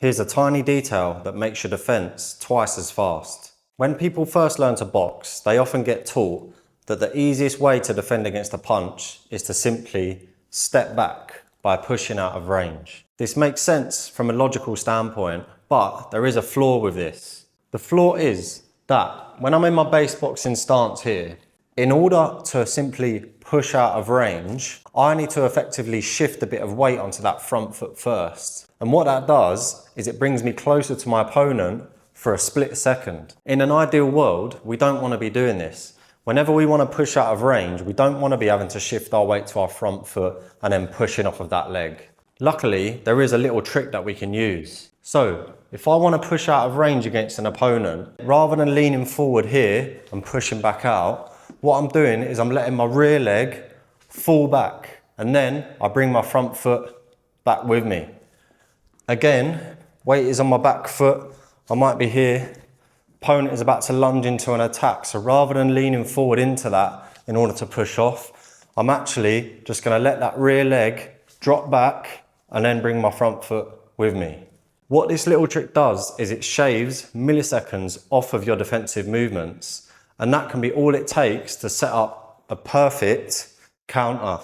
Here's a tiny detail that makes your defense twice as fast. When people first learn to box, they often get taught that the easiest way to defend against a punch is to simply step back by pushing out of range. This makes sense from a logical standpoint, but there is a flaw with this. The flaw is that when I'm in my base boxing stance here, in order to simply push out of range, I need to effectively shift a bit of weight onto that front foot first. And what that does is it brings me closer to my opponent for a split second. In an ideal world, we don't want to be doing this. Whenever we want to push out of range, we don't want to be having to shift our weight to our front foot and then pushing off of that leg. Luckily, there is a little trick that we can use. So, if I want to push out of range against an opponent, rather than leaning forward here and pushing back out, what I'm doing is I'm letting my rear leg fall back, and then I bring my front foot back with me. Again, weight is on my back foot, I might be here, opponent is about to lunge into an attack, so rather than leaning forward into that in order to push off, I'm actually just going to let that rear leg drop back and then bring my front foot with me. What this little trick does is it shaves milliseconds off of your defensive movements, and that can be all it takes to set up a perfect counter.